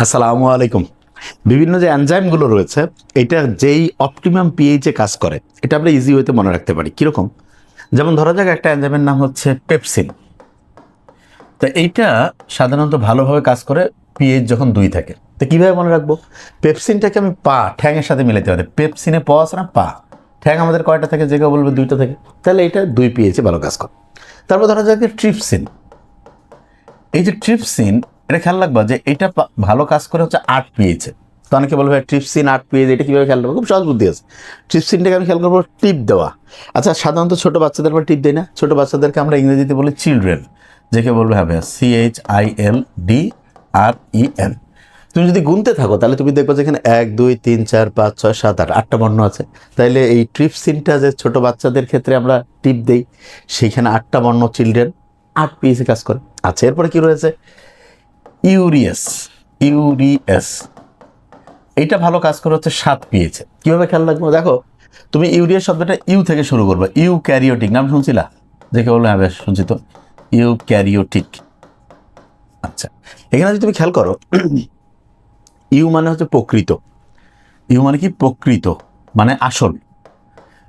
আসসালামু আলাইকুম। বিভিন্ন যে এনজাইমগুলো রয়েছে, এটা যেই অপটিমাম পিএইচে কাজ করে, এটা আমরা ইজি ওয়েতে মনে রাখতে পারি। কীরকম? যেমন ধরা যাক একটা এনজাইমের নাম হচ্ছে পেপসিন। তো এইটা সাধারণত ভালোভাবে কাজ করে পিএইচ যখন 2 থাকে। তো কীভাবে মনে রাখবো? পেপসিনটাকে আমি ঠ্যাংয়ের সাথে মিলাতে পারি। পেপসিনে আছে না ঠ্যাং আমাদের কয়টা থাকে? যে কেউ বলবে 2টা থাকে। তাহলে এটা 2 পিএইচে ভালো কাজ করে। তারপর ধরা যাক ট্রিপসিন। এই যে ট্রিপসিন, এটা খেয়াল রাখবা যে এটা ভালো কাজ করে হচ্ছে 8 পিএইচে। তো অনেকে বলবে ট্রিপসিন 8 পিএইচ, এটা কীভাবে খেয়াল রাখবো? খুব সহজ বুদ্ধি আছে। ট্রিপসিনটাকে আমি খেয়াল করবো টিপ দেওয়া। আচ্ছা, সাধারণত ছোটো বাচ্চাদের পর টিপ দেয় না? ছোটো বাচ্চাদেরকে আমরা ইংরেজিতে বলি চিলড্রেন, যে কেউ বলবে হবে CHILDREN। তুমি যদি গুনতে থাকো তাহলে তুমি দেখবো যে এখানে 1 2 3 4 5 6 7 8 8টা বর্ণ আছে। তাইলে এই ট্রিপসিনটা যে ছোটো বাচ্চাদের ক্ষেত্রে আমরা টিপ দেই, সেইখানে 8টা বর্ণ চিলড্রেন 8 পিএইচে কাজ করে। আচ্ছা, এরপরে কি রয়েছে? ইউরিয়াস। এইটা ভালো কাজ করে হচ্ছে 7 পিএইচে। কীভাবে খেয়াল রাখবো? দেখো, তুমি ইউরিয়াস শব্দটা ইউ থেকে শুরু করবে। ইউক্যারিওটিক নাম শুনছিলা? যে কেউ বললো হ্যাঁ বেশ শুনছি তো, ইউক্যারিওটিক। আচ্ছা, এখানে যদি তুমি খেয়াল করো, ইউ মানে হচ্ছে প্রকৃত। ইউ মানে কি? প্রকৃত মানে আসল।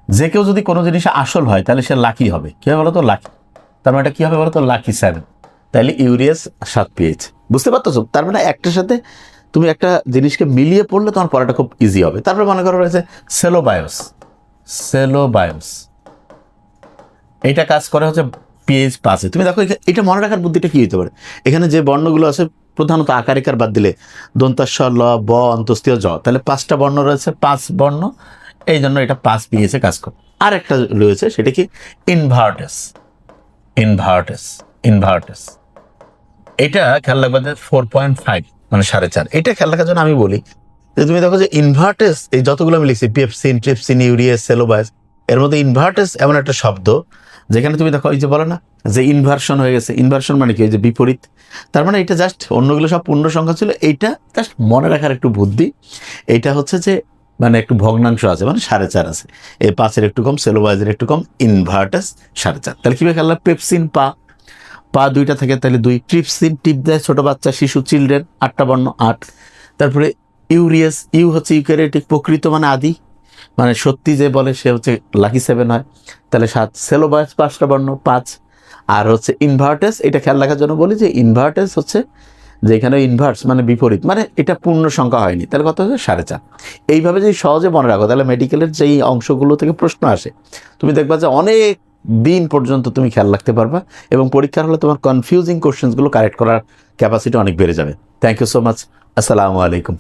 যে কেউ যদি কোনো জিনিসে আসল হয় তাহলে সে লাকি হবে। কীভাবে বলো তো? লাকি। তার মানে এটা কী হবে বলো তো? লাকি 7। তাহলে ইউরিয়াস 7 পিএইচ। বুঝতে পারতেছো? তার মানে একটার সাথে তুমি একটা জিনিসকে মিলিয়ে পড়লে তোমার পড়াটা খুব ইজি হবে। তারপরে মনে করো রয়েছে সেলোবায়োস। এইটা কাজ করে হচ্ছে পিএইচ 5-এ। তুমি দেখো এটা মনে রাখার বুদ্ধিটা কী হতে পারে? এখানে যে বর্ণগুলো আছে প্রধানত আকারিকার বাদ দিলে দন্তাস্ব, ল, ব, অন্তস্তীয়, জ, তাহলে 5টা বর্ণ রয়েছে, 5 বর্ণ। এই জন্য এটা 5 পিএইচে কাজ করে। আর একটা রয়েছে, সেটা কি? ইনভার্টাস। এটা খেয়াল রাখবা যে 4.5 মানে 4.5। এটা খেয়াল রাখার জন্য আমি বলি যে তুমি দেখো যে ইনভার্টেস, এই যতগুলো আমি লিখছি পেপসিন, ট্রিপসিন, ইউরিয়াস, সেলোবায়াস, এর মধ্যে ইনভার্টেস এমন একটা শব্দ যেখানে তুমি দেখো এই যে বলো না যে ইনভার্সন হয়ে গেছে। ইনভার্সন মানে কি? এই যে বিপরীত। তার মানে এটা জাস্ট, অন্যগুলো সব পূর্ণ সংখ্যা ছিল, এইটা জাস্ট মনে রাখার একটু বুদ্ধি। এইটা হচ্ছে যে মানে একটু ভগ্নাংশ আছে, মানে 4.5 আছে। এই 5-এর একটু কম, সেলোবায়াসের একটু কম, ইনভার্টাস 4.5। তাহলে কীভাবে খেয়াল? পেপসিন পা 2টা থাকে, তাহলে 2। ট্রিপসিন টিপ দেয় ছোটো বাচ্চা, শিশু, চিলড্রেন, 8টা বর্ণ 8। তারপরে ইউরিয়াস, ইউ হচ্ছে ইউক্যারিওটিক, প্রকৃত মানে আদি, মানে সত্যি যে বলে সে হচ্ছে লাকি 7 হয়, তাহলে 7। সেলোবায়াস 5টা বর্ণ 5। আর হচ্ছে ইনভার্টাস, এটা খেয়াল রাখার জন্য বলি যে ইনভার্টাস হচ্ছে যে এখানে ইনভার্স মানে বিপরীত, মানে এটা পূর্ণ সংখ্যা হয়নি, তাহলে কত হচ্ছে? 4.5। এইভাবে যদি সহজে মনে রাখো তাহলে মেডিকেলের যেই অংশগুলো থেকে প্রশ্ন আসে তুমি দেখবা যে অনেক দিন পর্যন্ত তুমি খেয়াল রাখতে পারবা, এবং পরীক্ষার হলে তোমার কনফিউজিং কোশ্চেন্সগুলো কারেক্ট করার ক্যাপাসিটি অনেক বেড়ে যাবে। Thank you so much. আসসালামু আলাইকুম।